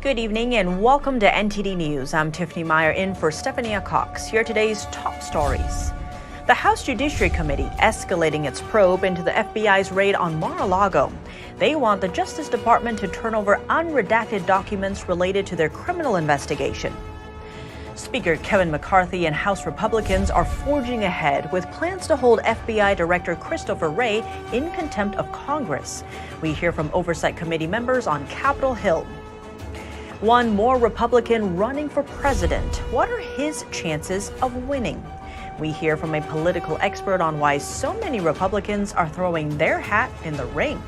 Good evening and welcome to NTD News. I'm Tiffany Meyer in for Stephania Cox. Here are today's top stories. The House Judiciary Committee escalating its probe into the FBI's raid on Mar-a-Lago. They want the Justice Department to turn over unredacted documents related to their criminal investigation. Speaker Kevin McCarthy and House Republicans are forging ahead with plans to hold FBI Director Christopher Wray in contempt of Congress. We hear from Oversight Committee members on Capitol Hill. One more Republican running for president. What are his chances of winning? We hear from a political expert on why so many Republicans are throwing their hat in the ring.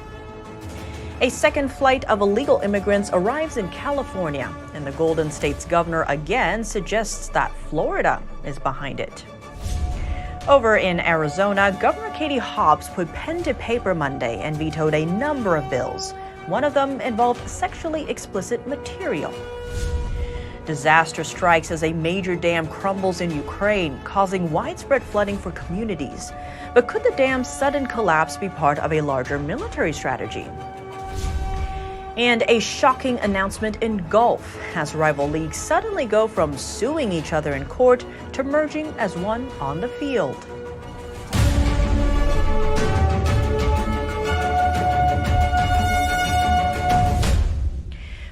A second flight of illegal immigrants arrives in California, and the Golden State's governor again suggests that Florida is behind it. Over in Arizona, Governor Katie Hobbs put pen to paper Monday and vetoed a number of bills. One of them involved sexually explicit material. Disaster strikes as a major dam crumbles in Ukraine, causing widespread flooding for communities. But could the dam's sudden collapse be part of a larger military strategy? And a shocking announcement in golf as rival leagues suddenly go from suing each other in court to merging as one on the field.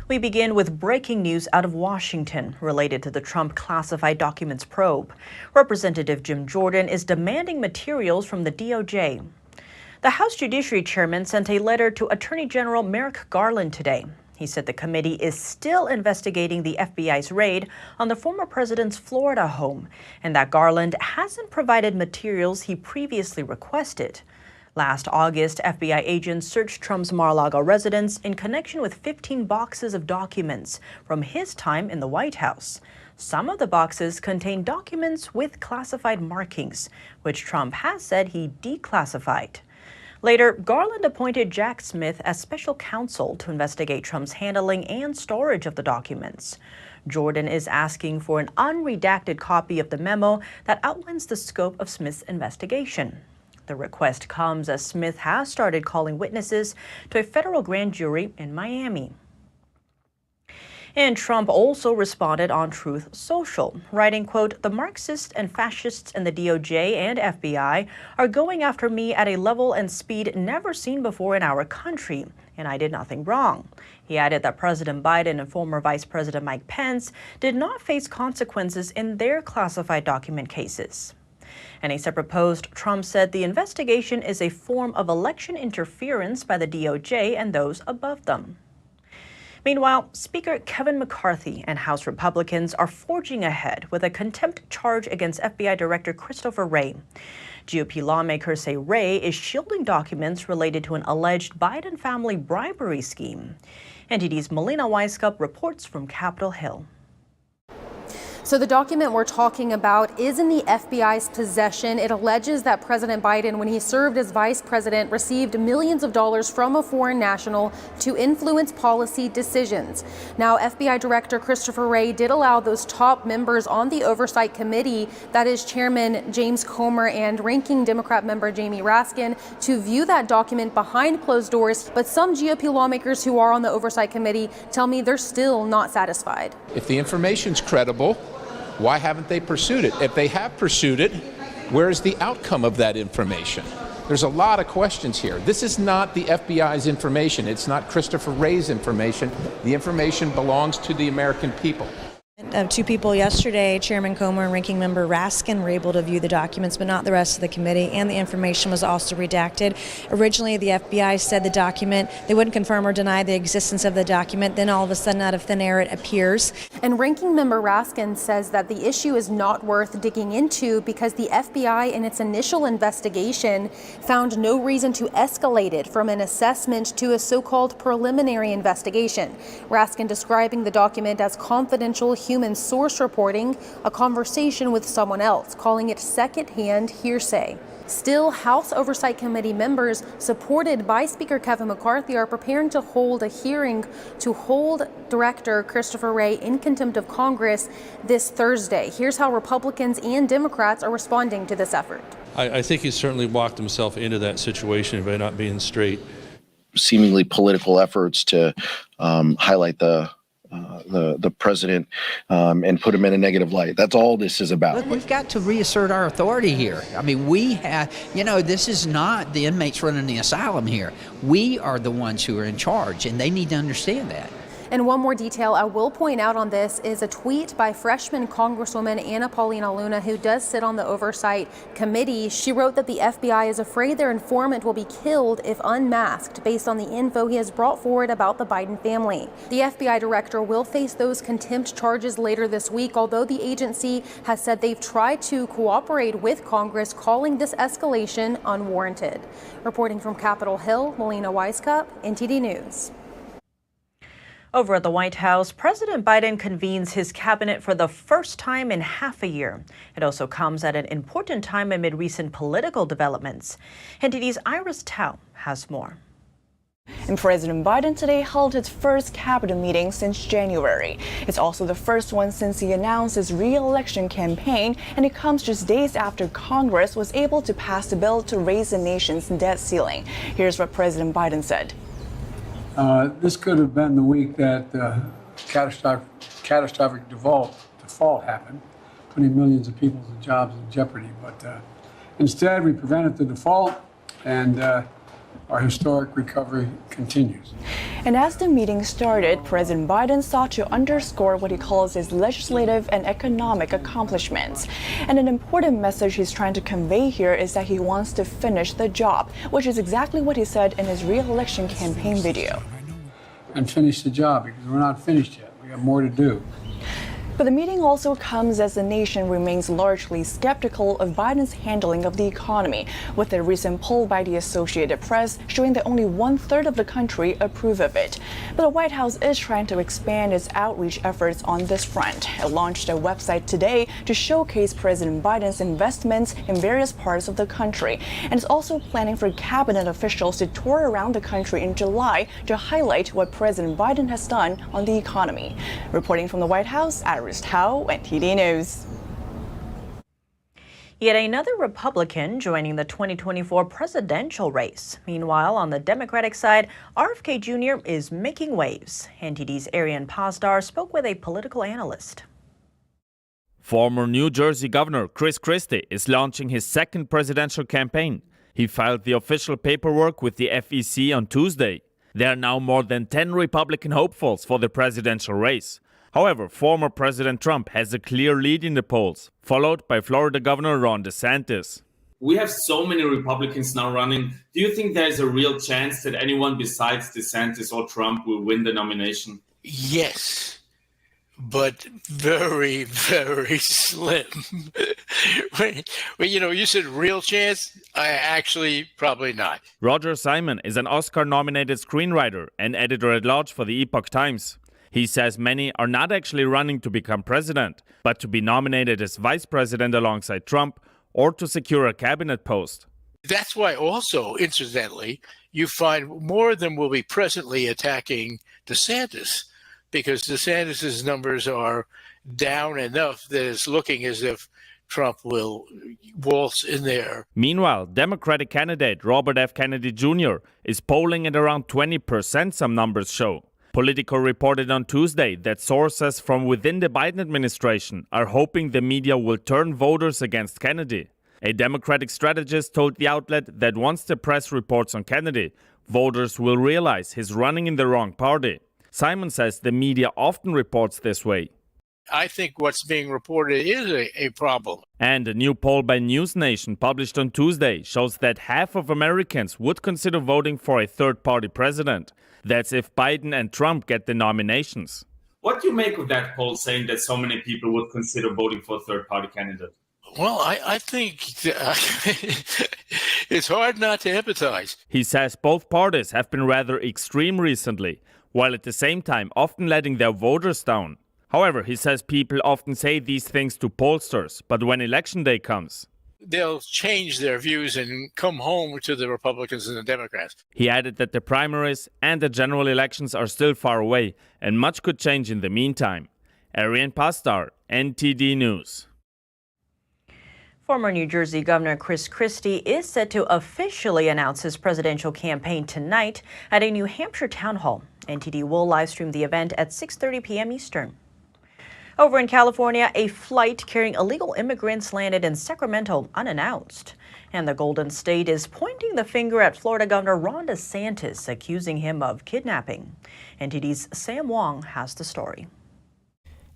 We begin with breaking news out of Washington related to the Trump classified documents probe. Representative Jim Jordan is demanding materials from the DOJ. The House Judiciary Chairman sent a letter to Attorney General Merrick Garland today. He said the committee is still investigating the FBI's raid on the former president's Florida home, and that Garland hasn't provided materials he previously requested. Last August, FBI agents searched Trump's Mar-a-Lago residence in connection with 15 boxes of documents from his time in the White House. Some of the boxes contain documents with classified markings, which Trump has said he declassified. Later, Garland appointed Jack Smith as special counsel to investigate Trump's handling and storage of the documents. Jordan is asking for an unredacted copy of the memo that outlines the scope of Smith's investigation. The request comes as Smith has started calling witnesses to a federal grand jury in Miami. And Trump also responded on Truth Social, writing, quote, "The Marxists and fascists in the DOJ and FBI are going after me at a level and speed never seen before in our country, and I did nothing wrong." He added that President Biden and former Vice President Mike Pence did not face consequences in their classified document cases. In a separate post, Trump said the investigation is a form of election interference by the DOJ and those above them. Meanwhile, Speaker Kevin McCarthy and House Republicans are forging ahead with a contempt charge against FBI Director Christopher Wray. GOP lawmakers say Wray is shielding documents related to an alleged Biden family bribery scheme. NTD's Melina Weiskup reports from Capitol Hill. So the document we're talking about is in the FBI's possession. It alleges that President Biden, when he served as vice president, received millions of dollars from a foreign national to influence policy decisions. Now, FBI Director Christopher Wray did allow those top members on the Oversight Committee, that is Chairman James Comer and Ranking Democrat member Jamie Raskin, to view that document behind closed doors. But some GOP lawmakers who are on the Oversight Committee tell me they're still not satisfied. If the information's credible, why haven't they pursued it? If they have pursued it, where is the outcome of that information? There's a lot of questions here. This is not the FBI's information. It's not Christopher Wray's information. The information belongs to the American people. Two people yesterday, Chairman Comer and Ranking Member Raskin, were able to view the documents, but not the rest of the committee, and the information was also redacted. Originally, the FBI said the document, they wouldn't confirm or deny the existence of the document. Then all of a sudden, out of thin air, it appears. And Ranking Member Raskin says that the issue is not worth digging into because the FBI, in its initial investigation, found no reason to escalate it from an assessment to a so-called preliminary investigation. Raskin describing the document as confidential human source reporting, a conversation with someone else, calling it secondhand hearsay. Still, House Oversight Committee members, supported by Speaker Kevin McCarthy, are preparing to hold a hearing to hold Director Christopher Wray in contempt of Congress this Thursday. Here's how Republicans and Democrats are responding to this effort. I think he's certainly walked himself into that situation by not being straight. Seemingly political efforts to highlight the the president and put him in a negative light. That's all this is about. Look, we've got to reassert our authority here. I mean, we have, this is not the inmates running the asylum here. We are the ones who are in charge, and they need to understand that. And one more detail I will point out on this is a tweet by freshman Congresswoman Anna Paulina Luna, who does sit on the Oversight Committee. She wrote that the FBI is afraid their informant will be killed if unmasked based on the info he has brought forward about the Biden family. The FBI director will face those contempt charges later this week, although the agency has said they've tried to cooperate with Congress, calling this escalation unwarranted. Reporting from Capitol Hill, Melina Weiskup, NTD News. Over at the White House, President Biden convenes his cabinet for the first time in half a year. It also comes at an important time amid recent political developments. NTD's Iris Tao has more. And President Biden today held his first cabinet meeting since January. It's also the first one since he announced his re-election campaign, and it comes just days after Congress was able to pass a bill to raise the nation's debt ceiling. Here's what President Biden said. This could have been the week that catastrophic default happened, putting millions of people's jobs in jeopardy. But instead, we prevented the default, and our historic recovery continues. And as the meeting started, President Biden sought to underscore what he calls his legislative and economic accomplishments. And an important message he's trying to convey here is that he wants to finish the job, which is exactly what he said in his re-election campaign video. And finish the job, because we're not finished yet. We have more to do. But the meeting also comes as the nation remains largely skeptical of Biden's handling of the economy, with a recent poll by the Associated Press showing that only 1/3 of the country approve of it. But the White House is trying to expand its outreach efforts on this front. It launched a website today to showcase President Biden's investments in various parts of the country, and is also planning for cabinet officials to tour around the country in July to highlight what President Biden has done on the economy. Reporting from the White House, Iris Tao, NTD News. Yet another Republican joining the 2024 presidential race. Meanwhile, on the Democratic side, RFK Jr. is making waves. NTD's Arian Pasdar spoke with a political analyst. Former New Jersey Governor Chris Christie is launching his second presidential campaign. He filed the official paperwork with the FEC on Tuesday. There are now more than 10 Republican hopefuls for the presidential race. However, former President Trump has a clear lead in the polls, followed by Florida Governor Ron DeSantis. We have so many Republicans now running. Do you think there's a real chance that anyone besides DeSantis or Trump will win the nomination? Yes, but very, very slim. You said real chance? Actually, probably not. Roger Simon is an Oscar-nominated screenwriter and editor-at-large for the Epoch Times. He says many are not actually running to become president, but to be nominated as vice president alongside Trump or to secure a cabinet post. That's why also, incidentally, you find more of them will be presently attacking DeSantis, because DeSantis' numbers are down enough that it's looking as if Trump will waltz in there. Meanwhile, Democratic candidate Robert F. Kennedy Jr. is polling at around 20%, some numbers show. Politico reported on Tuesday that sources from within the Biden administration are hoping the media will turn voters against Kennedy. A Democratic strategist told the outlet that once the press reports on Kennedy, voters will realize he's running in the wrong party. Simon says the media often reports this way. I think what's being reported is a problem. And a new poll by News Nation published on Tuesday shows that half of Americans would consider voting for a third-party president. That's if Biden and Trump get the nominations. What do you make of that poll saying that so many people would consider voting for a third-party candidate? Well, I think it's hard not to empathize. He says both parties have been rather extreme recently, while at the same time often letting their voters down. However, he says people often say these things to pollsters, but when election day comes, they'll change their views and come home to the Republicans and the Democrats. He added that the primaries and the general elections are still far away, and much could change in the meantime. Arian Pasdar, NTD News. Former New Jersey Governor Christie is set to officially announce his presidential campaign tonight at a New Hampshire town hall. NTD will live stream the event at 6:30 p.m. Eastern. Over in California, a flight carrying illegal immigrants landed in Sacramento unannounced. And the Golden State is pointing the finger at Florida Governor Ron DeSantis, accusing him of kidnapping. NTD's Sam Wong has the story.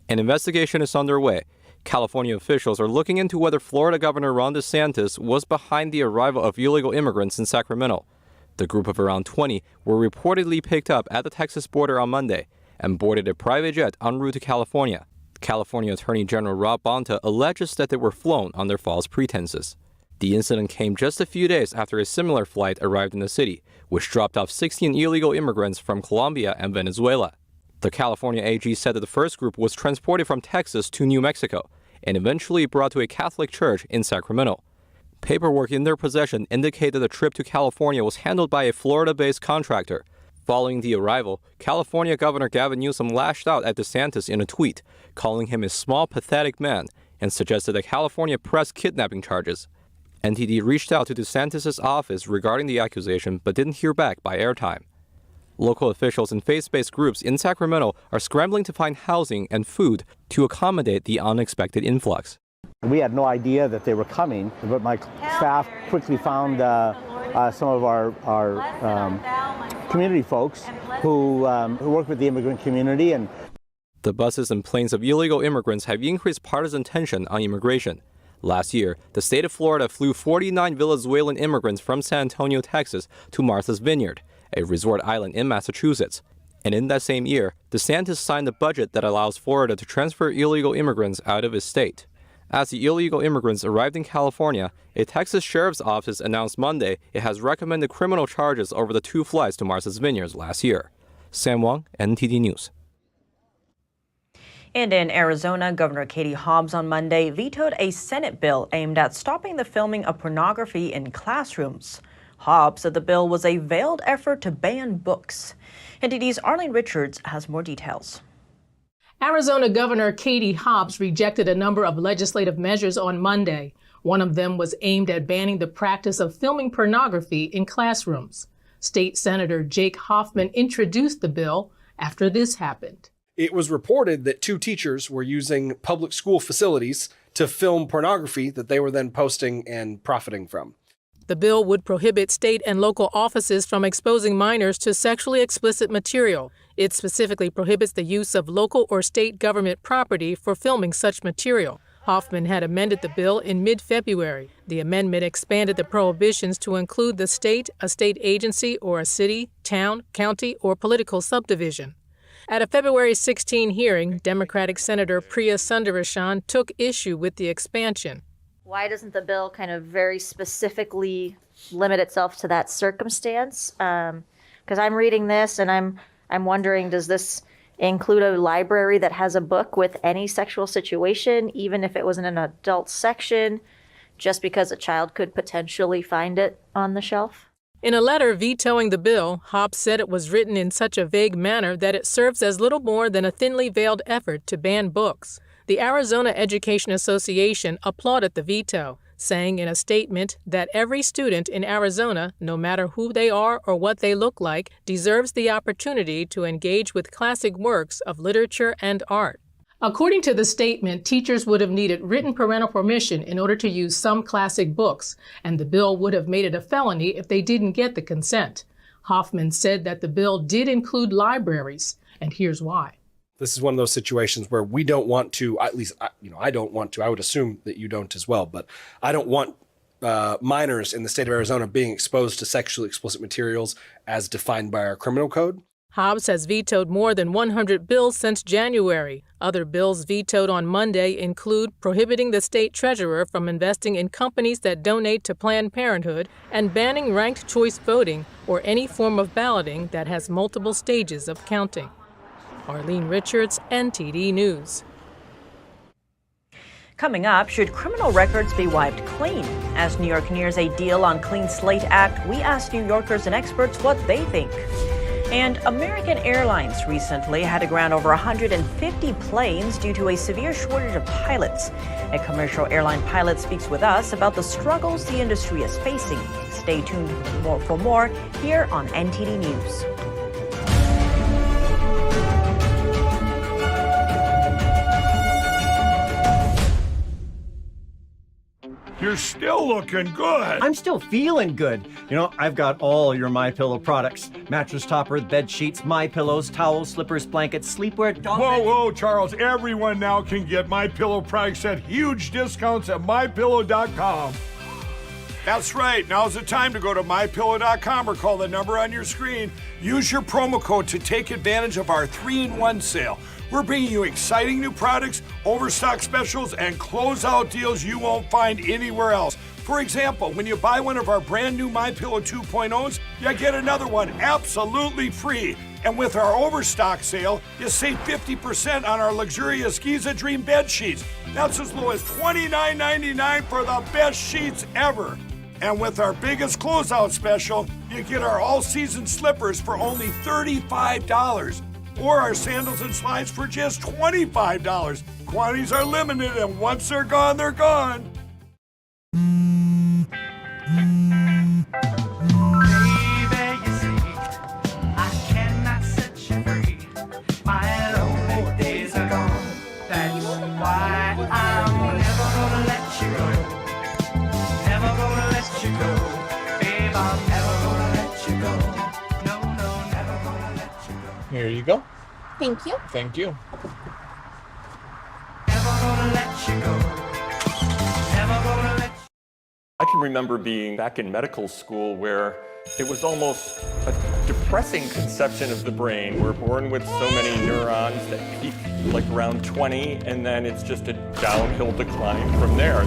An investigation is underway. California officials are looking into whether Florida Governor Ron DeSantis was behind the arrival of illegal immigrants in Sacramento. The group of around 20 were reportedly picked up at the Texas border on Monday and boarded a private jet en route to California. California Attorney General Rob Bonta alleges that they were flown under false pretenses. The incident came just a few days after a similar flight arrived in the city, which dropped off 16 illegal immigrants from Colombia and Venezuela. The California AG said that the first group was transported from Texas to New Mexico and eventually brought to a Catholic church in Sacramento. Paperwork in their possession indicated the trip to California was handled by a Florida-based contractor. Following the arrival, California Governor Gavin Newsom lashed out at DeSantis in a tweet, calling him a small, pathetic man, and suggested that California press kidnapping charges. NTD reached out to DeSantis' office regarding the accusation but didn't hear back by airtime. Local officials and faith-based groups in Sacramento are scrambling to find housing and food to accommodate the unexpected influx. We had no idea that they were coming, but my staff quickly found some of our community folks who work with the immigrant community. And the buses and planes of illegal immigrants have increased partisan tension on immigration. Last year, the state of Florida flew 49 Venezuelan immigrants from San Antonio, Texas, to Martha's Vineyard, a resort island in Massachusetts. And in that same year, DeSantis signed a budget that allows Florida to transfer illegal immigrants out of his state. As the illegal immigrants arrived in California, a Texas sheriff's office announced Monday it has recommended criminal charges over the 2 flights to Martha's Vineyard last year. Sam Wong, NTD News. And in Arizona, Governor Katie Hobbs on Monday vetoed a Senate bill aimed at stopping the filming of pornography in classrooms. Hobbs said the bill was a veiled effort to ban books. NTD's Arlene Richards has more details. Arizona Governor Katie Hobbs rejected a number of legislative measures on Monday. One of them was aimed at banning the practice of filming pornography in classrooms. State Senator Jake Hoffman introduced the bill after this happened. It was reported that 2 teachers were using public school facilities to film pornography that they were then posting and profiting from. The bill would prohibit state and local offices from exposing minors to sexually explicit material. It specifically prohibits the use of local or state government property for filming such material. Hoffman had amended the bill in mid-February. The amendment expanded the prohibitions to include the state, a state agency, or a city, town, county, or political subdivision. At a February 16 hearing, Democratic Senator Priya Sundararajan took issue with the expansion. Why doesn't the bill kind of very specifically limit itself to that circumstance? Because I'm reading this and I'm wondering, does this include a library that has a book with any sexual situation, even if it was in an adult section, just because a child could potentially find it on the shelf? In a letter vetoing the bill, Hobbs said it was written in such a vague manner that it serves as little more than a thinly veiled effort to ban books. The Arizona Education Association applauded the veto, saying in a statement that every student in Arizona, no matter who they are or what they look like, deserves the opportunity to engage with classic works of literature and art. According to the statement, teachers would have needed written parental permission in order to use some classic books, and the bill would have made it a felony if they didn't get the consent. Hoffman said that the bill did include libraries, and here's why. This is one of those situations where we don't want to, at least, I don't want to, I would assume that you don't as well, but I don't want minors in the state of Arizona being exposed to sexually explicit materials as defined by our criminal code. Hobbs has vetoed more than 100 bills since January. Other bills vetoed on Monday include prohibiting the state treasurer from investing in companies that donate to Planned Parenthood and banning ranked choice voting or any form of balloting that has multiple stages of counting. Arlene Richards, NTD News. Coming up, should criminal records be wiped clean? As New York nears a deal on Clean Slate Act, we asked New Yorkers and experts what they think. And American Airlines recently had to ground over 150 planes due to a severe shortage of pilots. A commercial airline pilot speaks with us about the struggles the industry is facing. Stay tuned for more here on NTD News. You're still looking good. I'm still feeling good. You know, I've got all your MyPillow products. Mattress topper, bed sheets, MyPillows, towels, slippers, blankets, sleepwear. Whoa, Charles. Everyone now can get MyPillow products at huge discounts at MyPillow.com. That's right. Now's the time to go to MyPillow.com or call the number on your screen. Use your promo code to take advantage of our 3-in-1 sale. We're bringing you exciting new products, overstock specials, and closeout deals you won't find anywhere else. For example, when you buy one of our brand new MyPillow 2.0s, you get another one absolutely free. And with our overstock sale, you save 50% on our luxurious Giza Dream bed sheets. That's as low as $29.99 for the best sheets ever. And with our biggest closeout special, you get our all-season slippers for only $35. Or our sandals and slides for just $25. Quantities are limited, and once they're gone, they're gone. Baby, you see, I cannot set you free. My lonely days are gone. That's why I'm never gonna let you go. Never gonna let you go. Babe, I'm never gonna let you go. Never gonna let you go. Here you go. Thank you. Thank you. Never gonna let you go. Never gonna let you I can remember being back in medical school where it was almost a depressing conception of the brain. We're born with so many neurons that peak like around 20, and then it's just a downhill decline from there.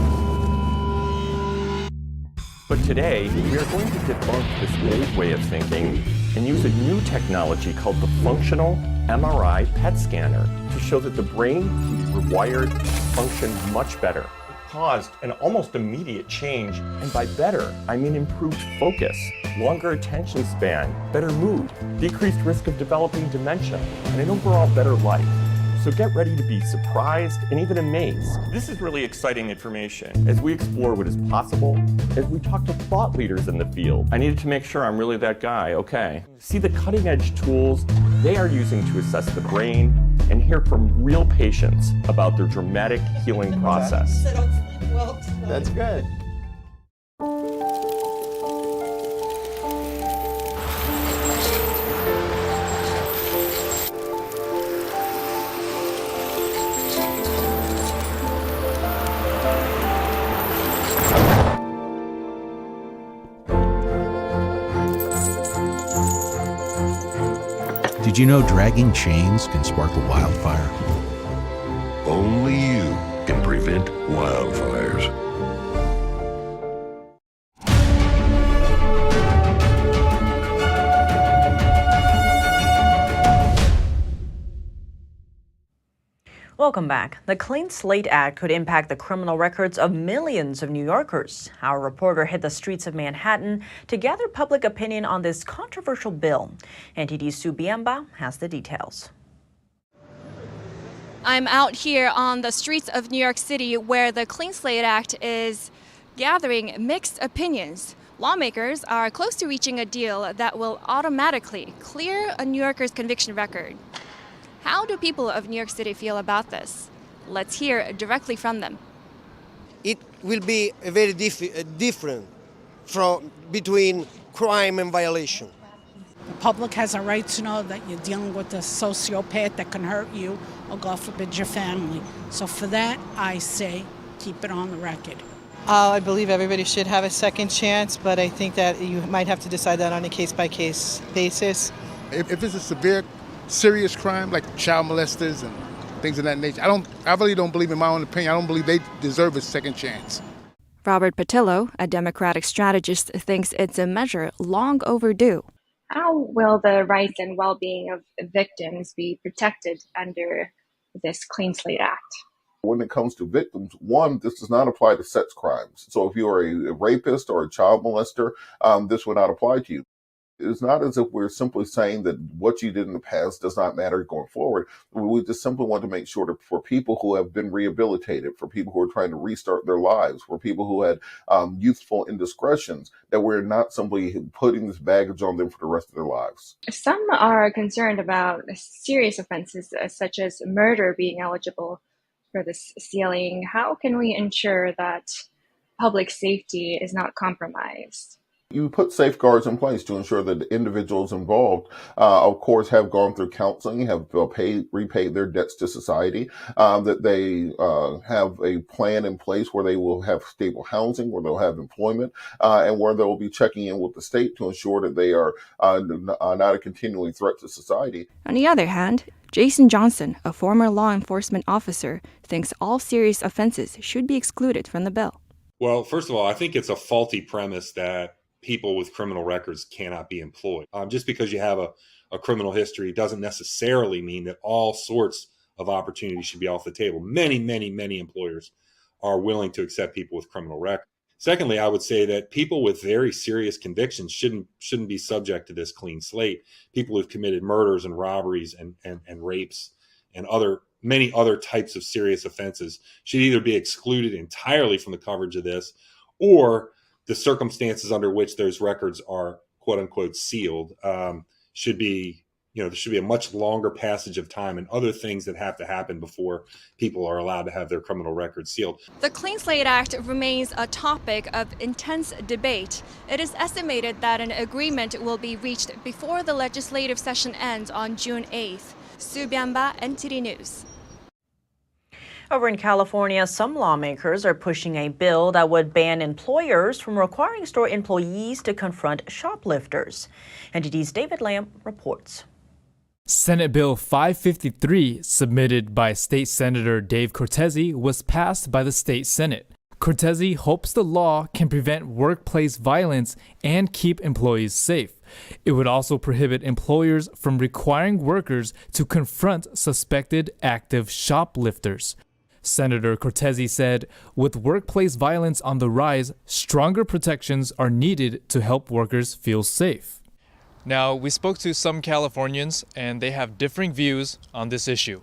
But today, we are going to debunk this old way of thinking and use a new technology called the functional MRI PET scanner to show that the brain can be rewired to function much better. It caused an almost immediate change, and by better, I mean improved focus, longer attention span, better mood, decreased risk of developing dementia, and an overall better life. So get ready to be surprised and even amazed. This is really exciting information as we explore what is possible, as we talk to thought leaders in the field. I needed to make sure I'm really that guy, okay. See the cutting edge tools they are using to assess the brain and hear from real patients about their dramatic healing process. That's good. Did you know dragging chains can spark a wildfire? Only you can prevent wildfires. Welcome back. The Clean Slate Act could impact the criminal records of millions of New Yorkers. Our reporter hit the streets of Manhattan to gather public opinion on this controversial bill. NTD's Sue Biemba has the details. I'm out here on the streets of New York City where the Clean Slate Act is gathering mixed opinions. Lawmakers are close to reaching a deal that will automatically clear a New Yorker's conviction record. How do people of New York City feel about this? Let's hear directly from them. It will be a very different between crime and violation. The public has a right to know that you're dealing with a sociopath that can hurt you or, God forbid, your family. So for that, I say keep it on the record. I believe everybody should have a second chance, but I think that you might have to decide that on a case-by-case basis. If it's a severe, serious crime like child molesters and things of that nature, I really don't believe, in my own opinion, I don't believe they deserve a second chance. Robert Patillo, a Democratic strategist, thinks it's a measure long overdue. How will the rights and well-being of victims be protected under this Clean Slate Act? When it comes to victims, one, this does not apply to sex crimes. So if you are a rapist or a child molester, this would not apply to you. It's not as if we're simply saying that what you did in the past does not matter going forward. We just simply want to make sure that for people who have been rehabilitated, for people who are trying to restart their lives, for people who had youthful indiscretions, that we're not simply putting this baggage on them for the rest of their lives. Some are concerned about serious offenses such as murder being eligible for this ceiling. How can we ensure that public safety is not compromised? You put safeguards in place to ensure that the individuals involved, of course, have gone through counseling, have repaid their debts to society, that they have a plan in place where they will have stable housing, where they'll have employment, and where they'll be checking in with the state to ensure that they are not a continuing threat to society. On the other hand, Jason Johnson, a former law enforcement officer, thinks all serious offenses should be excluded from the bill. Well, first of all, I think it's a faulty premise that people with criminal records cannot be employed. Just because you have a criminal history doesn't necessarily mean that all sorts of opportunities should be off the table. Many, many, many employers are willing to accept people with criminal records. Secondly, I would say that people with very serious convictions shouldn't be subject to this clean slate. People who've committed murders and robberies and rapes and many other types of serious offenses should either be excluded entirely from the coverage of this, or the circumstances under which those records are quote unquote sealed should be, there should be a much longer passage of time and other things that have to happen before people are allowed to have their criminal records sealed. The Clean Slate Act remains a topic of intense debate. It is estimated that an agreement will be reached before the legislative session ends on June 8th. Sue Byamba, NTD News. Over in California, some lawmakers are pushing a bill that would ban employers from requiring store employees to confront shoplifters. NTD's David Lamb reports. Senate Bill 553, submitted by State Senator Dave Cortese, was passed by the state Senate. Cortese hopes the law can prevent workplace violence and keep employees safe. It would also prohibit employers from requiring workers to confront suspected active shoplifters. Senator Cortese said, with workplace violence on the rise, stronger protections are needed to help workers feel safe. Now, we spoke to some Californians, and they have differing views on this issue.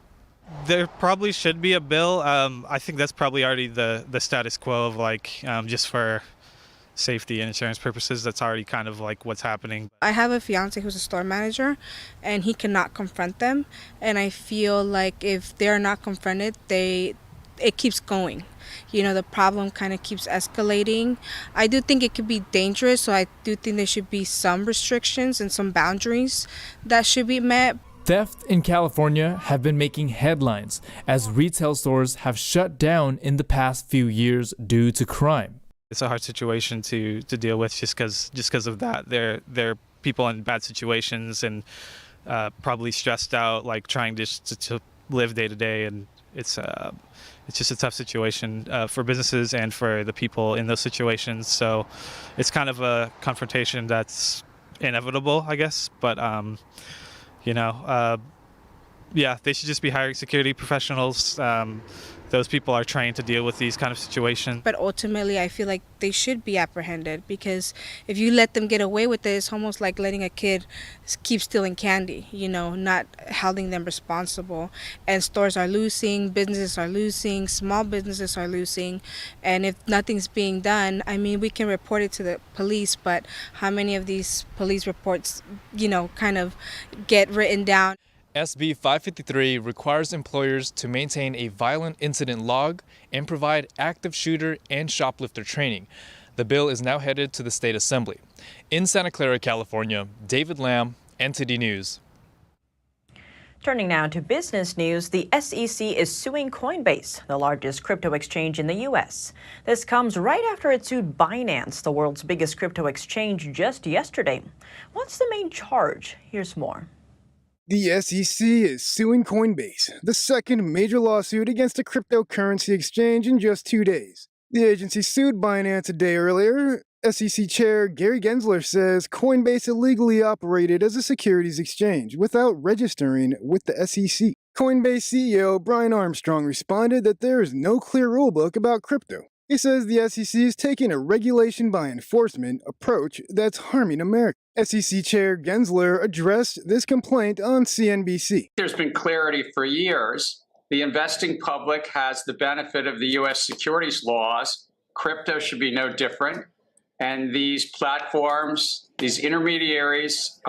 There probably should be a bill. I think that's probably already the status quo of just for safety and insurance purposes. That's already kind of like what's happening. I have a fiance who's a store manager, and he cannot confront them. And I feel like if they're not confronted, it keeps going. The problem kind of keeps escalating. I do think it could be dangerous, so I do think there should be some restrictions and some boundaries that should be met. Theft in California have been making headlines as retail stores have shut down in the past few years due to crime. It's a hard situation to deal with just because of that. They're people in bad situations and probably stressed out, like trying to live day to day, and it's just a tough situation for businesses and for the people in those situations. So it's kind of a confrontation that's inevitable, I guess. But they should just be hiring security professionals. Those people are trained to deal with these kind of situations. But ultimately, I feel like they should be apprehended, because if you let them get away with it, it's almost like letting a kid keep stealing candy, not holding them responsible. And stores are losing, businesses are losing, small businesses are losing. And if nothing's being done, we can report it to the police, but how many of these police reports, kind of get written down? SB 553 requires employers to maintain a violent incident log and provide active shooter and shoplifter training. The bill is now headed to the State Assembly. In Santa Clara, California, David Lamb, NTD News. Turning now to business news, the SEC is suing Coinbase, the largest crypto exchange in the U.S. This comes right after it sued Binance, the world's biggest crypto exchange, just yesterday. What's the main charge? Here's more. The SEC is suing Coinbase, the second major lawsuit against a cryptocurrency exchange in just 2 days. The agency sued Binance a day earlier. SEC Chair Gary Gensler says Coinbase illegally operated as a securities exchange without registering with the SEC. Coinbase CEO Brian Armstrong responded that there is no clear rulebook about crypto. He says the SEC is taking a regulation by enforcement approach that's harming America. SEC Chair Gensler addressed this complaint on CNBC. There's been clarity for years. The investing public has the benefit of the U.S. securities laws. Crypto should be no different. And these platforms, these intermediaries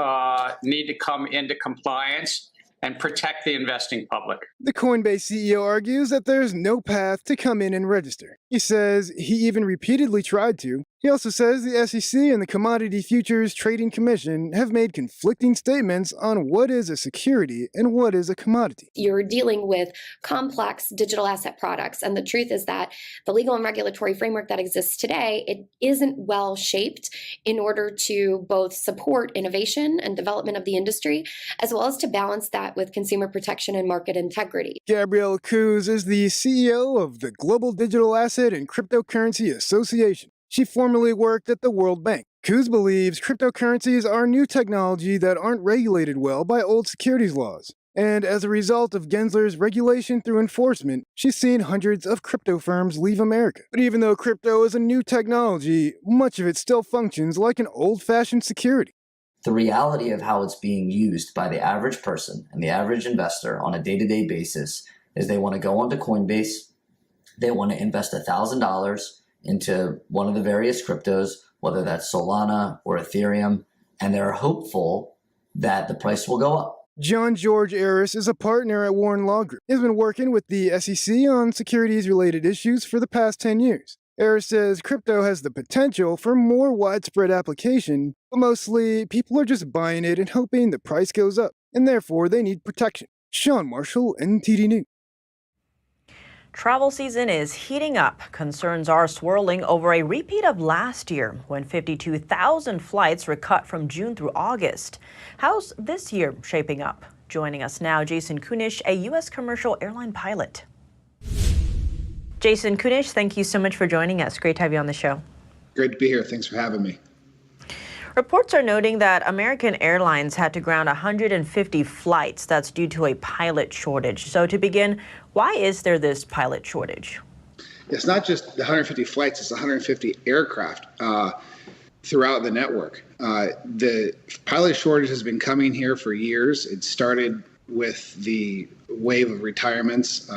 need to come into compliance and protect the investing public. The Coinbase CEO argues that there's no path to come in and register. He says he even repeatedly tried to. He also says the SEC and the Commodity Futures Trading Commission have made conflicting statements on what is a security and what is a commodity. You're dealing with complex digital asset products, and the truth is that the legal and regulatory framework that exists today, it isn't well shaped in order to both support innovation and development of the industry, as well as to balance that with consumer protection and market integrity. Gabrielle Coos is the CEO of the Global Digital Asset and Cryptocurrency Association. She formerly worked at the World Bank. Coos believes cryptocurrencies are new technology that aren't regulated well by old securities laws. And as a result of Gensler's regulation through enforcement, she's seen hundreds of crypto firms leave America. But even though crypto is a new technology, much of it still functions like an old-fashioned security. The reality of how it's being used by the average person and the average investor on a day-to-day basis is they want to go onto Coinbase, they want to invest $1,000 into one of the various cryptos, whether that's Solana or Ethereum, and they're hopeful that the price will go up. John George Aris is a partner at Warren Law Group. He's been working with the SEC on securities-related issues for the past 10 years. Aris says crypto has the potential for more widespread application, but mostly people are just buying it and hoping the price goes up, and therefore they need protection. Sean Marshall, NTD News. Travel season is heating up. Concerns are swirling over a repeat of last year when 52,000 flights were cut from June through August. How's this year shaping up? Joining us now, Jason Kunish, a U.S. commercial airline pilot. Jason Kunish, thank you so much for joining us. Great to have you on the show. Great to be here. Thanks for having me. Reports are noting that American Airlines had to ground 150 flights. That's due to a pilot shortage. So to begin, why is there this pilot shortage? It's not just the 150 flights, it's 150 aircraft throughout the network. The pilot shortage has been coming here for years. It started with the wave of retirements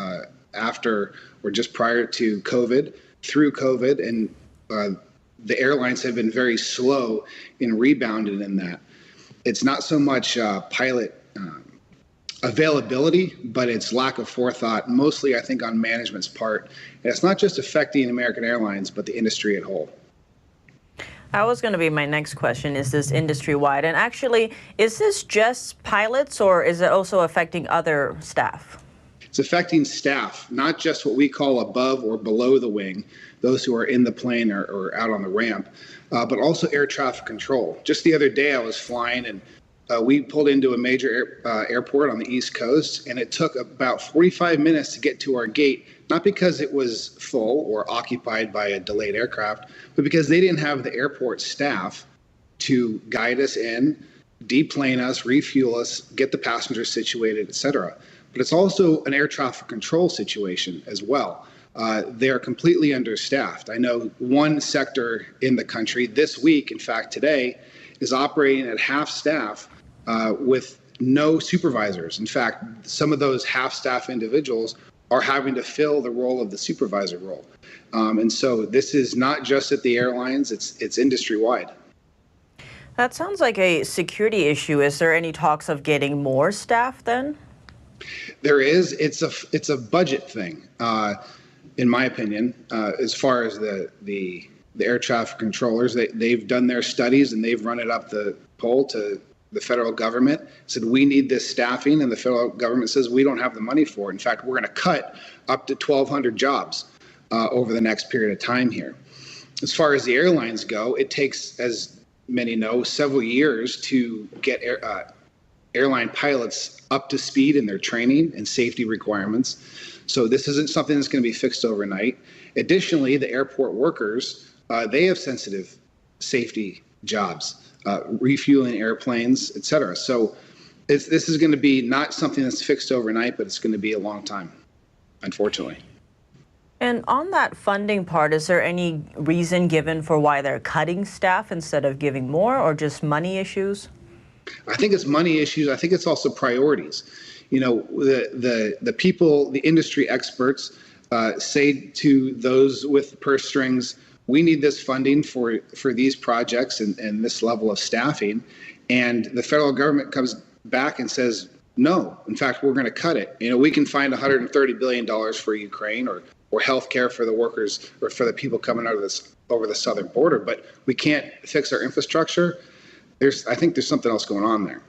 after or just prior to COVID, through COVID, and the airlines have been very slow in rebounding in that. It's not so much pilot availability, but it's lack of forethought, mostly I think on management's part. And it's not just affecting American Airlines, but the industry at whole. That was going to be my next question. Is this industry-wide? And actually, is this just pilots or is it also affecting other staff? It's affecting staff, not just what we call above or below the wing, those who are in the plane or out on the ramp, but also air traffic control. Just the other day I was flying and we pulled into a major airport on the East Coast, and it took about 45 minutes to get to our gate, not because it was full or occupied by a delayed aircraft, but because they didn't have the airport staff to guide us in, deplane us, refuel us, get the passengers situated, et cetera. But it's also an air traffic control situation as well. They are completely understaffed. I know one sector in the country this week, in fact today, is operating at half staff with no supervisors. In fact, some of those half staff individuals are having to fill the role of the supervisor role. And so this is not just at the airlines, it's industry-wide. That sounds like a security issue. Is there any talks of getting more staff then? There is. It's a budget thing, in my opinion. As far as the air traffic controllers, they've done their studies and they've run it up the pole to the federal government. Said we need this staffing, and the federal government says we don't have the money for it. In fact, we're going to cut up to 1,200 jobs over the next period of time here. As far as the airlines go, it takes, as many know, several years to get airline pilots up to speed in their training and safety requirements. So this isn't something that's going to be fixed overnight. Additionally, the airport workers, they have sensitive safety jobs, refueling airplanes, et cetera. So this is going to be not something that's fixed overnight, but it's going to be a long time, unfortunately. And on that funding part, is there any reason given for why they're cutting staff instead of giving more, or just money issues? I think it's money issues. I think it's also priorities. You know, the people, the industry experts say to those with purse strings, we need this funding for these projects and this level of staffing. And the federal government comes back and says, no, in fact, we're going to cut it. You know, we can find $130 billion for Ukraine or health care for the workers or for the people coming out of this over the southern border, but we can't fix our infrastructure. I think there's something else going on there.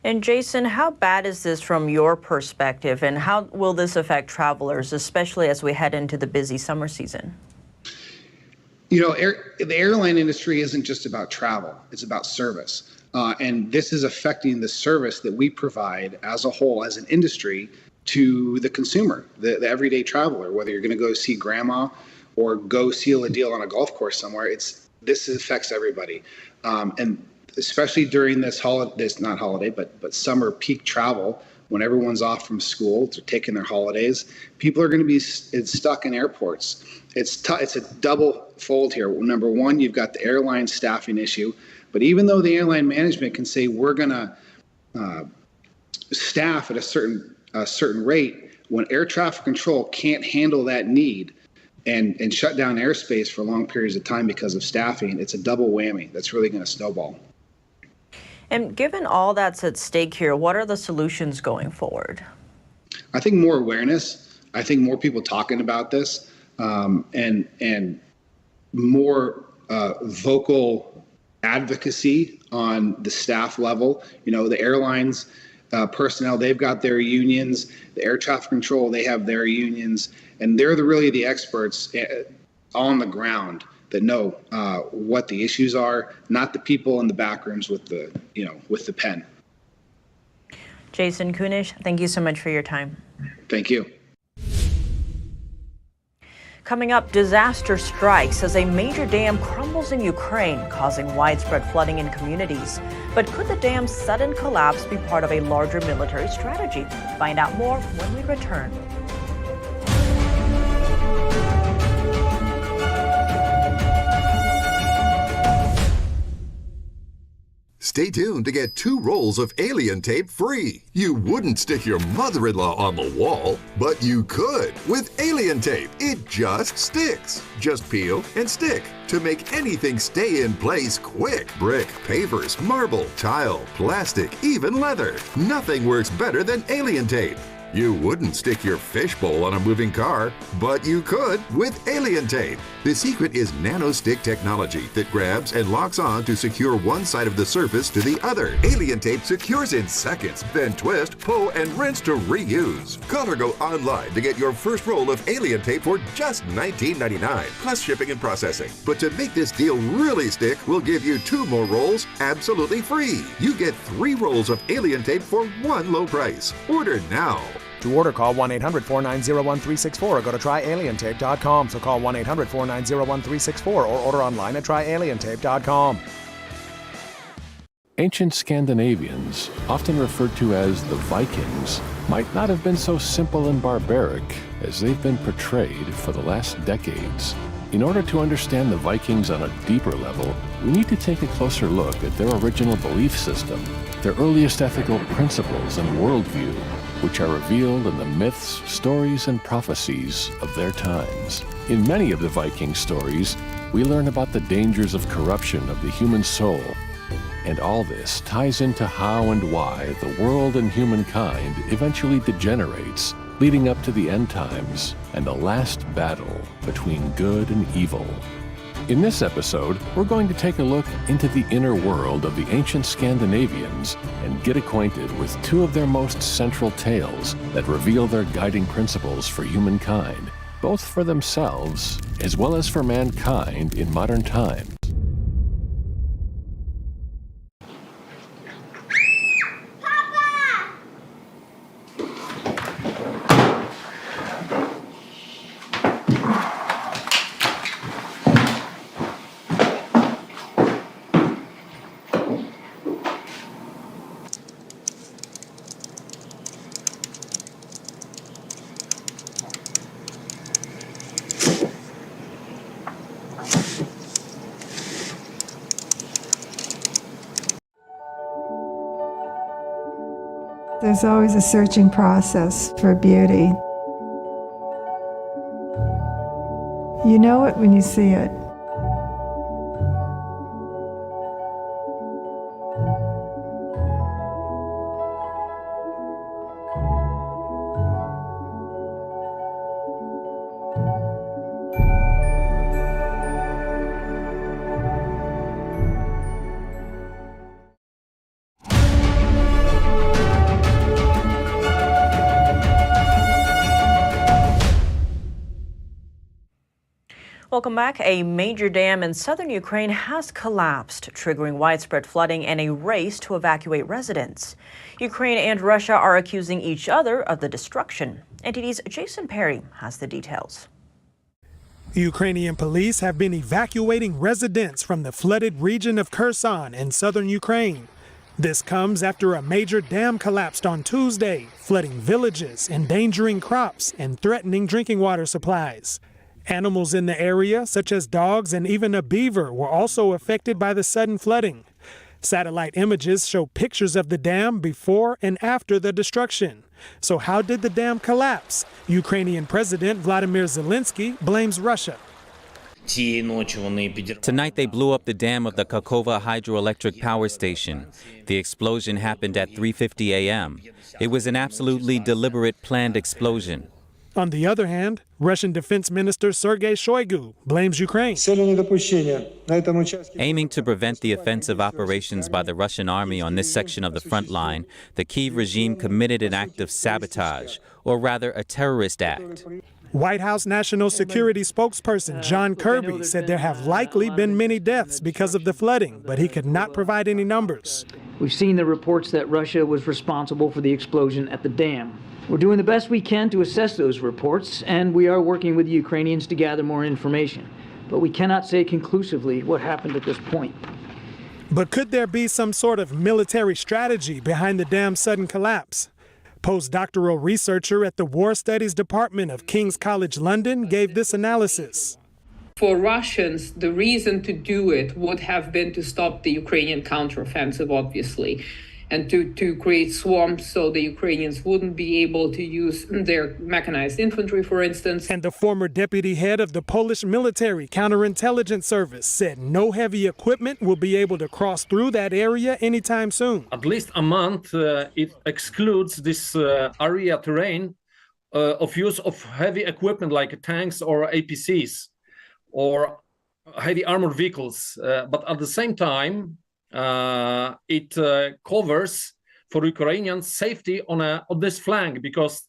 And Jason, how bad is this from your perspective, and how will this affect travelers, especially as we head into the busy summer season? You know, the airline industry isn't just about travel, it's about service. And this is affecting the service that we provide as a whole, as an industry, to the consumer, the everyday traveler, whether you're going to go see grandma or go seal a deal on a golf course somewhere. This affects everybody. And especially during this but summer peak travel, when everyone's off from school, they're taking their holidays, people are going to be stuck in airports. It's a double fold here. Number one, you've got the airline staffing issue, but even though the airline management can say we're going to staff at a certain rate, when air traffic control can't handle that need and shut down airspace for long periods of time because of staffing, it's a double whammy that's really going to snowball. And given all that's at stake here, what are the solutions going forward? I think more awareness. I think more people talking about this, and more vocal advocacy on the staff level. You know, the airlines personnel, they've got their unions. The air traffic control, they have their unions, and they're really the experts on the ground that know what the issues are, not the people in the back rooms with the pen. Jason Kunish, thank you so much for your time. Thank you. Coming up, disaster strikes as a major dam crumbles in Ukraine, causing widespread flooding in communities. But could the dam's sudden collapse be part of a larger military strategy? Find out more when we return. Stay tuned to get 2 rolls of alien tape free. You wouldn't stick your mother-in-law on the wall, but you could with alien tape. It just sticks. Just peel and stick to make anything stay in place quick. Brick, pavers, marble, tile, plastic, even leather. Nothing works better than alien tape. You wouldn't stick your fishbowl on a moving car, but you could with alien tape. The secret is nano-stick technology that grabs and locks on to secure one side of the surface to the other. Alien tape secures in seconds, then twist, pull, and rinse to reuse. Call or go online to get your first roll of alien tape for just $19.99, plus shipping and processing. But to make this deal really stick, we'll give you 2 more rolls absolutely free. You get 3 rolls of alien tape for one low price. Order now. To order, call 1-800-490-1364 or go to tryalientape.com. So call 1-800-490-1364 or order online at tryalientape.com. Ancient Scandinavians, often referred to as the Vikings, might not have been so simple and barbaric as they've been portrayed for the last decades. In order to understand the Vikings on a deeper level, we need to take a closer look at their original belief system, their earliest ethical principles and worldview, which are revealed in the myths, stories, and prophecies of their times. In many of the Viking stories, we learn about the dangers of corruption of the human soul. And all this ties into how and why the world and humankind eventually degenerates, leading up to the end times and the last battle between good and evil. In this episode, we're going to take a look into the inner world of the ancient Scandinavians and get acquainted with 2 of their most central tales that reveal their guiding principles for humankind, both for themselves as well as for mankind in modern times. There's always a searching process for beauty. You know it when you see it. Welcome back. A major dam in southern Ukraine has collapsed, triggering widespread flooding and a race to evacuate residents. Ukraine and Russia are accusing each other of the destruction. NTD's Jason Perry has the details. Ukrainian police have been evacuating residents from the flooded region of Kherson in southern Ukraine. This comes after a major dam collapsed on Tuesday, flooding villages, endangering crops, and threatening drinking water supplies. Animals in the area, such as dogs and even a beaver, were also affected by the sudden flooding. Satellite images show pictures of the dam before and after the destruction. So how did the dam collapse? Ukrainian President Vladimir Zelensky blames Russia. Tonight they blew up the dam of the Kakova hydroelectric power station. The explosion happened at 3:50 a.m. It was an absolutely deliberate, planned explosion. On the other hand, Russian Defense Minister Sergei Shoigu blames Ukraine. Aiming to prevent the offensive operations by the Russian army on this section of the front line, the Kyiv regime committed an act of sabotage, or rather a terrorist act. White House National Security spokesperson John Kirby said there have likely been many deaths because of the flooding, but he could not provide any numbers. We've seen the reports that Russia was responsible for the explosion at the dam. We're doing the best we can to assess those reports, and we are working with the Ukrainians to gather more information. But we cannot say conclusively what happened at this point. But could there be some sort of military strategy behind the dam's sudden collapse? Postdoctoral researcher at the War Studies Department of King's College London gave this analysis. For Russians, the reason to do it would have been to stop the Ukrainian counteroffensive, obviously, and to create swamps so the Ukrainians wouldn't be able to use their mechanized infantry, for instance. And the former deputy head of the Polish military counterintelligence service said no heavy equipment will be able to cross through that area anytime soon. At least a month, it excludes this area terrain of use of heavy equipment like tanks or APCs or heavy armored vehicles. But at the same time, it covers for Ukrainians safety on this flank, because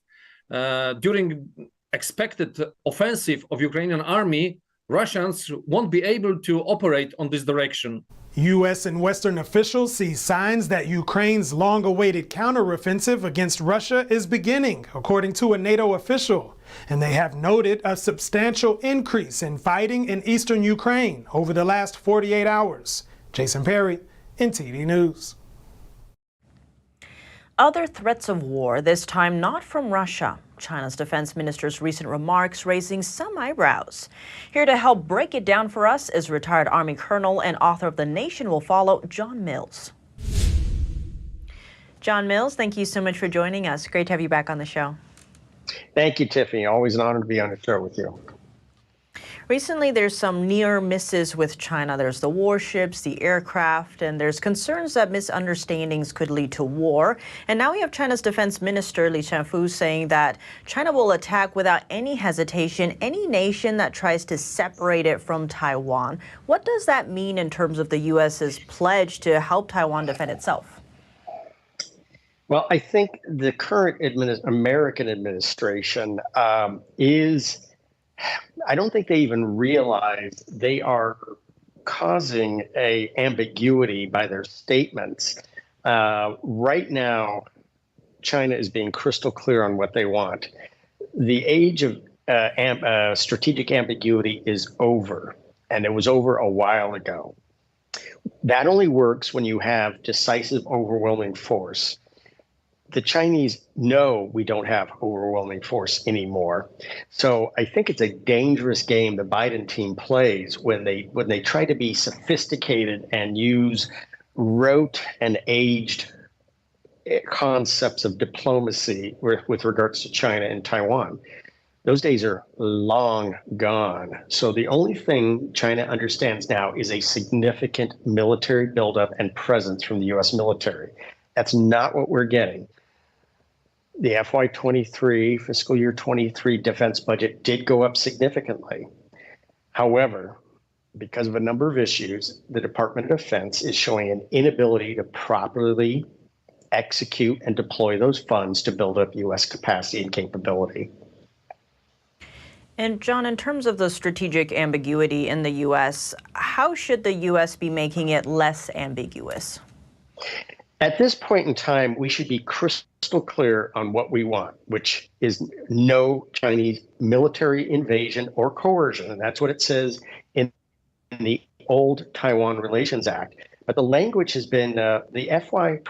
during expected offensive of Ukrainian army, Russians won't be able to operate on this direction. U.S. and Western officials see signs that Ukraine's long-awaited counteroffensive against Russia is beginning, according to a NATO official. And they have noted a substantial increase in fighting in eastern Ukraine over the last 48 hours. Jason Perry, NTD News. Other threats of war, this time not from Russia. China's defense minister's recent remarks raising some eyebrows. Here to help break it down for us is retired Army Colonel and author of The Nation Will Follow, John Mills. John Mills, thank you so much for joining us. Great to have you back on the show. Thank you, Tiffany. Always an honor to be on the show with you. Recently, there's some near misses with China. There's the warships, the aircraft, and there's concerns that misunderstandings could lead to war. And now we have China's defense minister, Li Shangfu, saying that China will attack without any hesitation any nation that tries to separate it from Taiwan. What does that mean in terms of the U.S.'s pledge to help Taiwan defend itself? Well, I think the current American administration I don't think they even realize they are causing a ambiguity by their statements. Right now, China is being crystal clear on what they want. The age of strategic ambiguity is over, and it was over a while ago. That only works when you have decisive, overwhelming force. The Chinese know we don't have overwhelming force anymore. So I think it's a dangerous game the Biden team plays when they try to be sophisticated and use rote and aged concepts of diplomacy with regards to China and Taiwan. Those days are long gone. So the only thing China understands now is a significant military buildup and presence from the U.S. military. That's not what we're getting. The FY23, fiscal year 23 defense budget did go up significantly. However, because of a number of issues, the Department of Defense is showing an inability to properly execute and deploy those funds to build up U.S. capacity and capability. And John, in terms of the strategic ambiguity in the U.S., how should the U.S. be making it less ambiguous? At this point in time, we should be crystal clear on what we want, which is no Chinese military invasion or coercion. And that's what it says in the old Taiwan Relations Act. But the language has been the FY23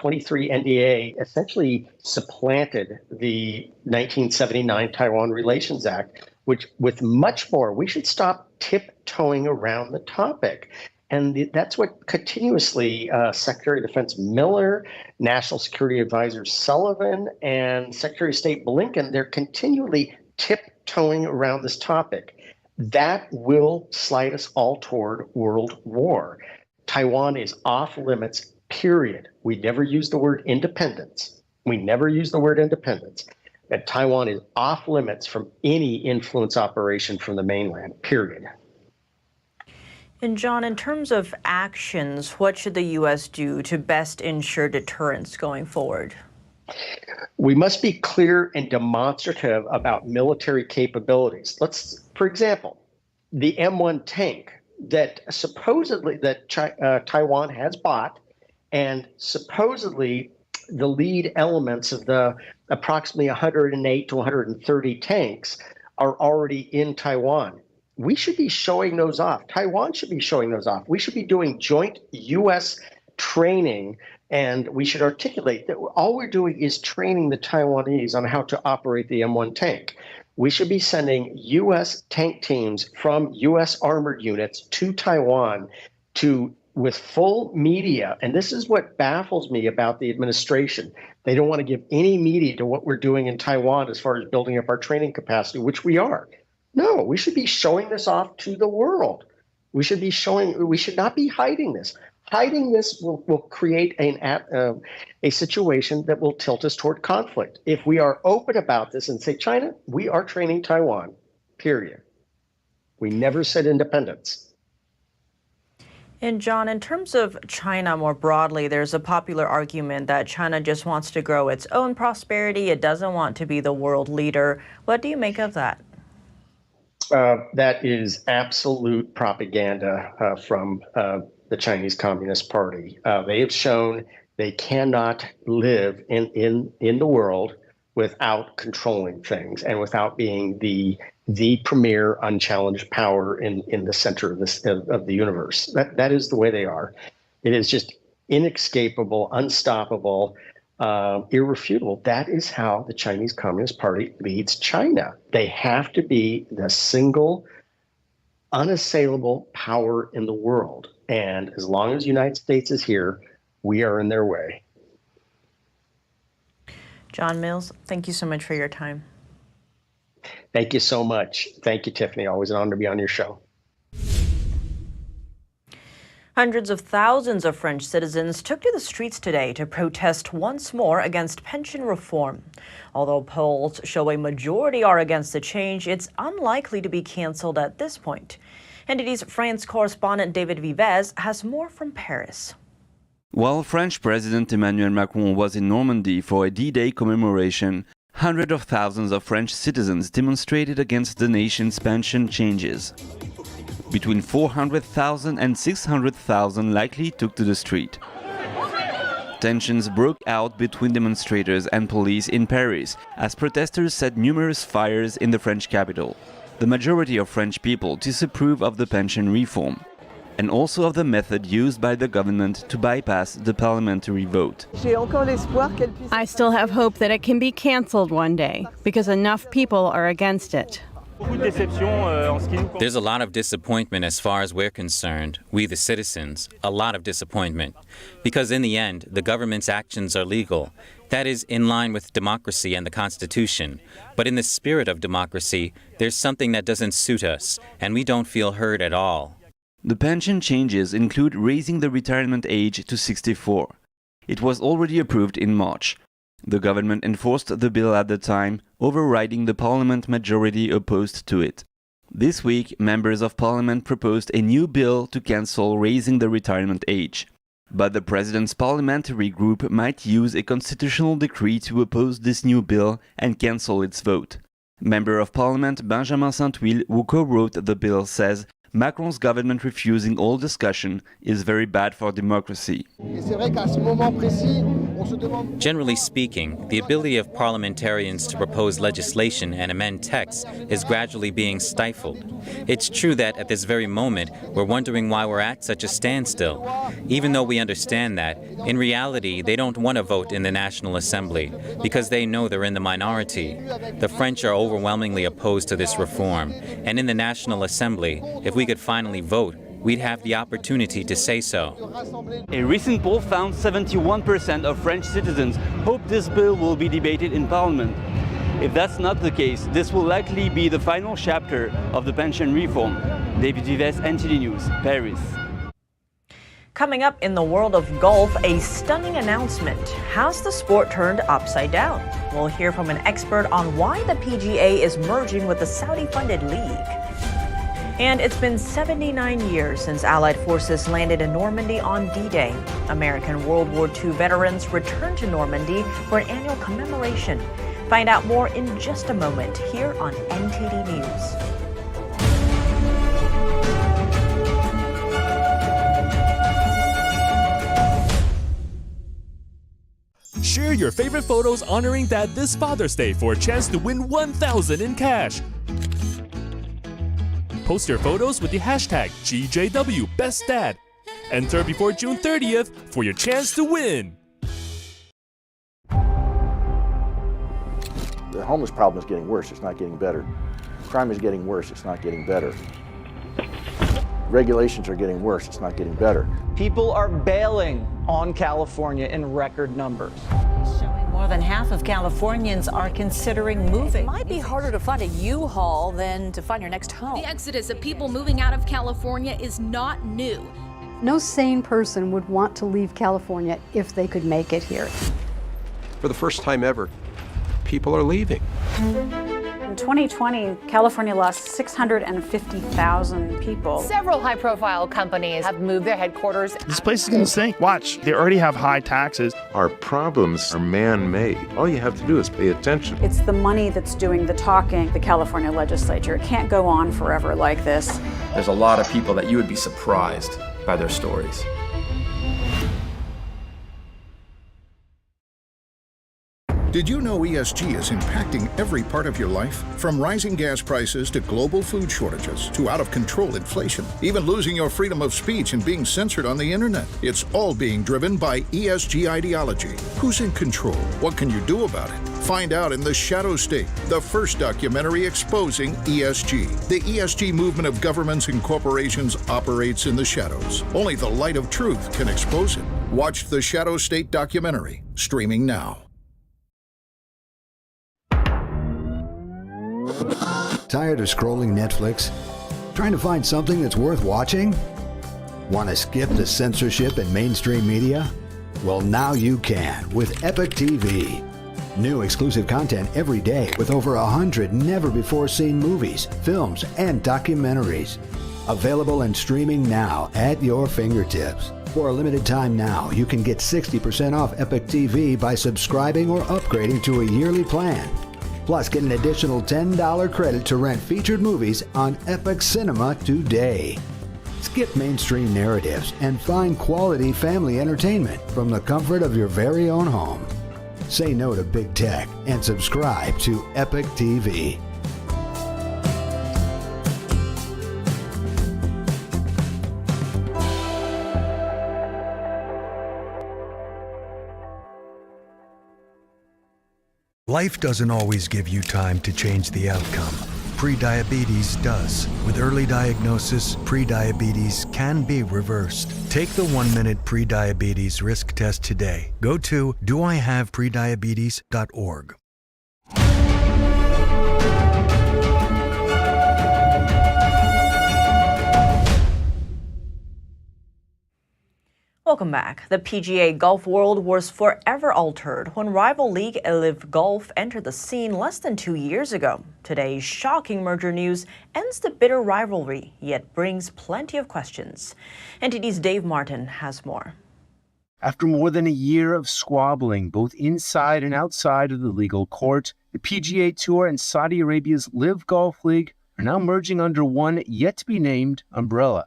NDA essentially supplanted the 1979 Taiwan Relations Act, which with much more, we should stop tiptoeing around the topic. And that's what continuously Secretary of Defense Miller, National Security Advisor Sullivan, and Secretary of State Blinken, they're continually tiptoeing around this topic. That will slide us all toward world war. Taiwan is off limits, period. We never use the word independence. That Taiwan is off limits from any influence operation from the mainland, period. And John, in terms of actions, what should the U.S. do to best ensure deterrence going forward? We must be clear and demonstrative about military capabilities. For example, the M1 tank that supposedly Taiwan has bought, and supposedly the lead elements of the approximately 108 to 130 tanks are already in Taiwan. We should be showing those off. Taiwan should be showing those off. We should be doing joint U.S. training, and we should articulate that all we're doing is training the Taiwanese on how to operate the M1 tank. We should be sending U.S. tank teams from U.S. armored units to Taiwan with full media. And this is what baffles me about the administration. They don't want to give any media to what we're doing in Taiwan as far as building up our training capacity, which we are. No, we should be showing this off to the world. We should not be hiding this. Hiding this will create a situation that will tilt us toward conflict. If we are open about this and say, China, we are training Taiwan, period. We never said independence. And John, in terms of China more broadly, there's a popular argument that China just wants to grow its own prosperity. It doesn't want to be the world leader. What do you make of that? That is absolute propaganda from the Chinese Communist Party. They have shown they cannot live in the world without controlling things and without being the premier unchallenged power in the center of the universe. That is the way they are. It is just inescapable, unstoppable, irrefutable. That is how the Chinese Communist Party leads China. They have to be the single unassailable power in the world. And as long as the United States is here, we are in their way. John Mills, thank you so much for your time. Thank you so much. Thank you, Tiffany. Always an honor to be on your show. Hundreds of thousands of French citizens took to the streets today to protest once more against pension reform. Although polls show a majority are against the change, it's unlikely to be canceled at this point. NTD's France correspondent David Vives has more from Paris. While French President Emmanuel Macron was in Normandy for a D-Day commemoration, hundreds of thousands of French citizens demonstrated against the nation's pension changes. Between 400,000 and 600,000 likely took to the street. Tensions broke out between demonstrators and police in Paris as protesters set numerous fires in the French capital. The majority of French people disapprove of the pension reform and also of the method used by the government to bypass the parliamentary vote. I still have hope that it can be cancelled one day because enough people are against it. There's a lot of disappointment as far as we're concerned, we the citizens, a lot of disappointment. Because in the end, the government's actions are legal. That is in line with democracy and the Constitution. But in the spirit of democracy, there's something that doesn't suit us, and we don't feel heard at all. The pension changes include raising the retirement age to 64. It was already approved in March. The government enforced the bill at the time, overriding the parliament majority opposed to it. This week, members of parliament proposed a new bill to cancel raising the retirement age. But the president's parliamentary group might use a constitutional decree to oppose this new bill and cancel its vote. Member of Parliament Benjamin Saint-Huil, who co-wrote the bill, says Macron's government refusing all discussion is very bad for democracy. Generally speaking, the ability of parliamentarians to propose legislation and amend texts is gradually being stifled. It's true that at this very moment, we're wondering why we're at such a standstill. Even though we understand that, in reality, they don't want to vote in the National Assembly because they know they're in the minority. The French are overwhelmingly opposed to this reform, and in the National Assembly, if we could finally vote, we'd have the opportunity to say so. A recent poll found 71% of French citizens hope this bill will be debated in Parliament. If that's not the case, this will likely be the final chapter of the pension reform. David Vives, NTD News, Paris. Coming up in the world of golf, a stunning announcement. How's the sport turned upside down? We'll hear from an expert on why the PGA is merging with the Saudi-funded league. And it's been 79 years since Allied forces landed in Normandy on D-Day. American World War II veterans returned to Normandy for an annual commemoration. Find out more in just a moment here on NTD News. Share your favorite photos honoring Dad this Father's Day for a chance to win $1,000 in cash. Post your photos with the hashtag GJWBestDad. Enter before June 30th for your chance to win. The homeless problem is getting worse, it's not getting better. Crime is getting worse, it's not getting better. Regulations are getting worse, it's not getting better. People are bailing on California in record numbers. More than half of Californians are considering moving. It might be harder to find a U-Haul than to find your next home. The exodus of people moving out of California is not new. No sane person would want to leave California if they could make it here. For the first time ever, people are leaving. In 2020, California lost 650,000 people. Several high-profile companies have moved their headquarters. This place is going to sink. Watch, they already have high taxes. Our problems are man-made. All you have to do is pay attention. It's the money that's doing the talking, the California legislature. It can't go on forever like this. There's a lot of people that you would be surprised by their stories. Did you know ESG is impacting every part of your life? From rising gas prices to global food shortages to out-of-control inflation, even losing your freedom of speech and being censored on the internet. It's all being driven by ESG ideology. Who's in control? What can you do about it? Find out in The Shadow State, the first documentary exposing ESG. The ESG movement of governments and corporations operates in the shadows. Only the light of truth can expose it. Watch The Shadow State documentary, streaming now. Tired of scrolling Netflix? Trying to find something that's worth watching? Want to skip the censorship in mainstream media? Well, now you can with Epic TV. New exclusive content every day with over 100 never-before-seen movies, films, and documentaries. Available and streaming now at your fingertips. For a limited time now, you can get 60% off Epic TV by subscribing or upgrading to a yearly plan. Plus, get an additional $10 credit to rent featured movies on Epic Cinema today. Skip mainstream narratives and find quality family entertainment from the comfort of your very own home. Say no to big tech and subscribe to Epic TV. Life doesn't always give you time to change the outcome. prediabetes does. With early diagnosis, prediabetes can be reversed. Take the 1-minute prediabetes risk test today. Go to doihaveprediabetes.org. Welcome back. The PGA golf world was forever altered when rival league LIV Golf entered the scene less than 2 years ago. Today's shocking merger news ends the bitter rivalry, yet brings plenty of questions. NTD's Dave Martin has more. After more than a year of squabbling, both inside and outside of the legal court, the PGA Tour and Saudi Arabia's LIV Golf League are now merging under one yet-to-be-named umbrella.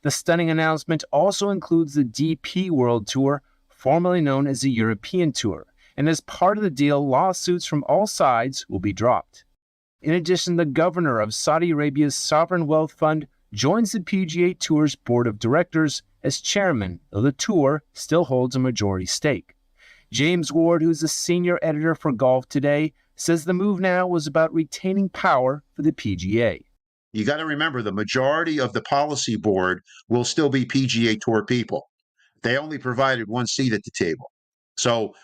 The stunning announcement also includes the DP World Tour, formerly known as the European Tour, and as part of the deal, lawsuits from all sides will be dropped. In addition, the governor of Saudi Arabia's Sovereign Wealth Fund joins the PGA Tour's board of directors as chairman, though the tour still holds a majority stake. James Ward, who's the senior editor for Golf Today, says the move now was about retaining power for the PGA. You got to remember, the majority of the policy board will still be PGA Tour people. They only provided one seat at the table. So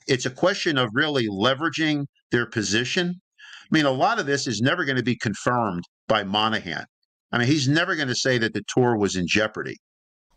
it's a question of really leveraging their position. I mean, a lot of this is never going to be confirmed by Monahan. I mean, he's never going to say that the tour was in jeopardy.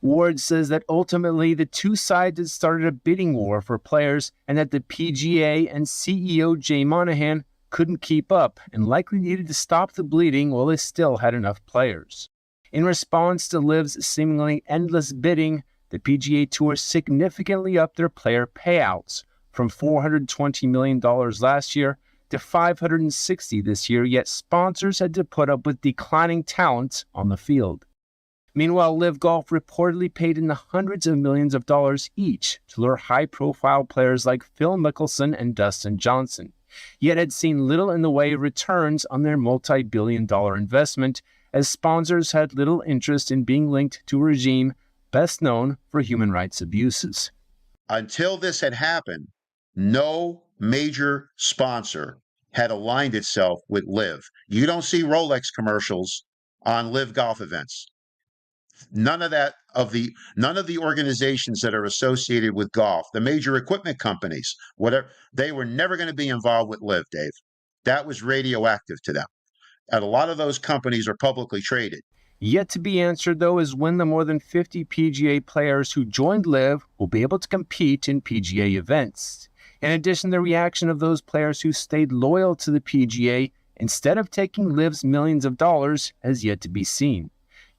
Ward says that ultimately the two sides had started a bidding war for players and that the PGA and CEO Jay Monahan couldn't keep up and likely needed to stop the bleeding while they still had enough players. In response to LIV's seemingly endless bidding, the PGA Tour significantly upped their player payouts from $420 million last year to $560 this year, yet sponsors had to put up with declining talent on the field. Meanwhile, LIV Golf reportedly paid in the hundreds of millions of dollars each to lure high-profile players like Phil Mickelson and Dustin Johnson, yet had seen little in the way of returns on their multi-billion-dollar investment, as sponsors had little interest in being linked to a regime best known for human rights abuses. Until this had happened, no major sponsor had aligned itself with LIV. You don't see Rolex commercials on LIV golf events. None of the organizations that are associated with golf, the major equipment companies, whatever, they were never going to be involved with LIV, Dave. That was radioactive to them. And a lot of those companies are publicly traded. Yet to be answered, though, is when the more than 50 PGA players who joined LIV will be able to compete in PGA events. In addition, the reaction of those players who stayed loyal to the PGA instead of taking LIV's millions of dollars has yet to be seen.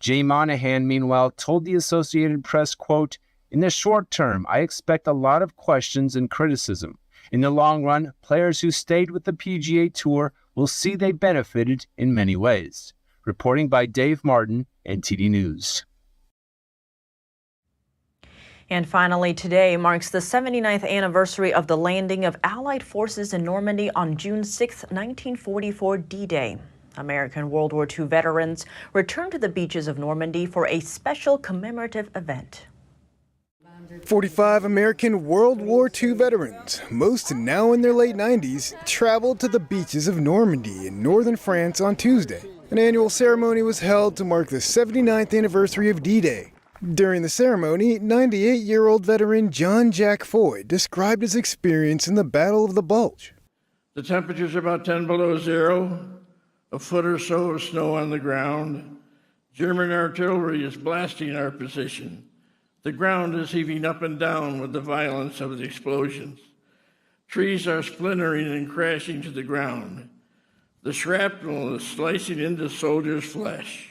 Jay Monahan, meanwhile, told the Associated Press, quote, "In the short term, I expect a lot of questions and criticism. In the long run, players who stayed with the PGA Tour will see they benefited in many ways." Reporting by Dave Martin, NTD News. And finally, today marks the 79th anniversary of the landing of Allied forces in Normandy on June 6, 1944, D-Day. American World War II veterans returned to the beaches of Normandy for a special commemorative event. 45 American World War II veterans, most now in their late 90s, traveled to the beaches of Normandy in northern France on Tuesday. An annual ceremony was held to mark the 79th anniversary of D-Day. During the ceremony, 98-year-old veteran John Jack Foy described his experience in the Battle of the Bulge. The temperature's about 10 below zero. A foot or so of snow on the ground. German artillery is blasting our position. The ground is heaving up and down with the violence of the explosions. Trees are splintering and crashing to the ground. The shrapnel is slicing into soldiers' flesh.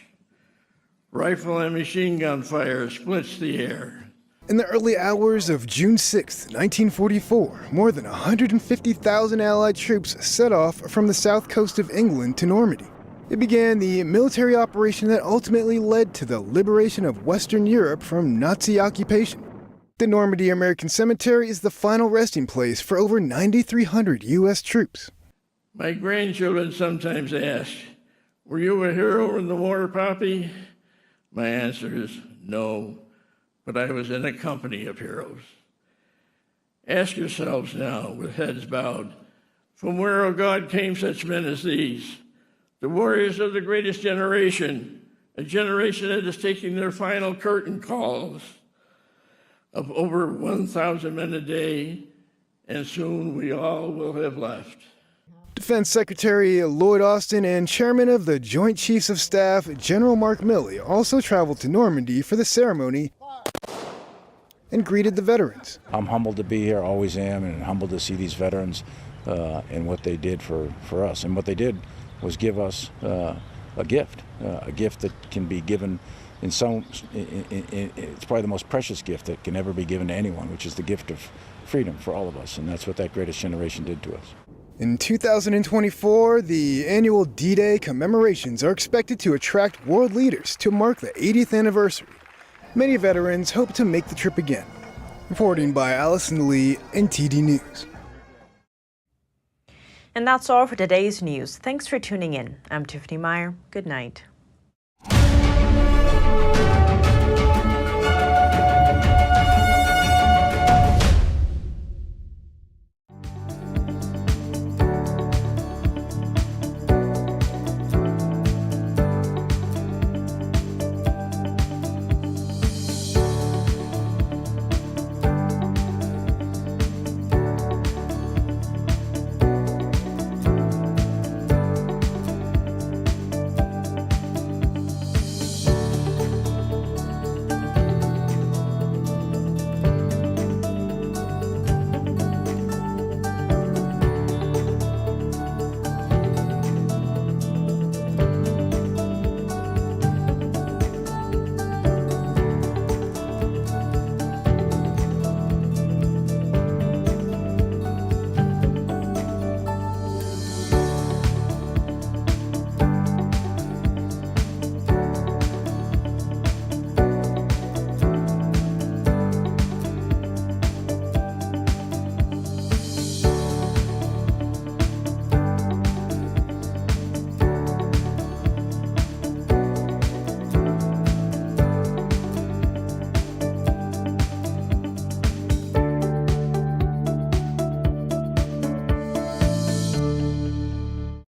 Rifle and machine gun fire splits the air. In the early hours of June 6, 1944, more than 150,000 Allied troops set off from the south coast of England to Normandy. It began the military operation that ultimately led to the liberation of Western Europe from Nazi occupation. The Normandy American Cemetery is the final resting place for over 9,300 U.S. troops. My grandchildren sometimes ask, "Were you a hero in the war, Poppy?" My answer is no. But I was in a company of heroes. Ask yourselves now, with heads bowed, from where, O God, came such men as these? The warriors of the greatest generation, a generation that is taking their final curtain calls of over 1,000 men a day, and soon we all will have left. Defense Secretary Lloyd Austin and Chairman of the Joint Chiefs of Staff, General Mark Milley, also traveled to Normandy for the ceremony and greeted the veterans. I'm humbled to be here, always am, and humbled to see these veterans and what they did for us. And what they did was give us a gift that can be given it's probably the most precious gift that can ever be given to anyone, which is the gift of freedom for all of us. And that's what that greatest generation did to us. In 2024, the annual D-Day commemorations are expected to attract world leaders to mark the 80th anniversary. Many veterans hope to make the trip again. Reporting by Allison Lee, NTD News. And that's all for today's news. Thanks for tuning in. I'm Tiffany Meyer. Good night.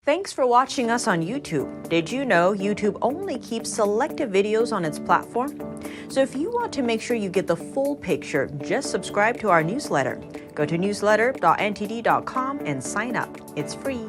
Thanks for watching us on YouTube. Did you know YouTube only keeps selective videos on its platform? So if you want to make sure you get the full picture, just subscribe to our newsletter. Go to newsletter.ntd.com and sign up. It's free.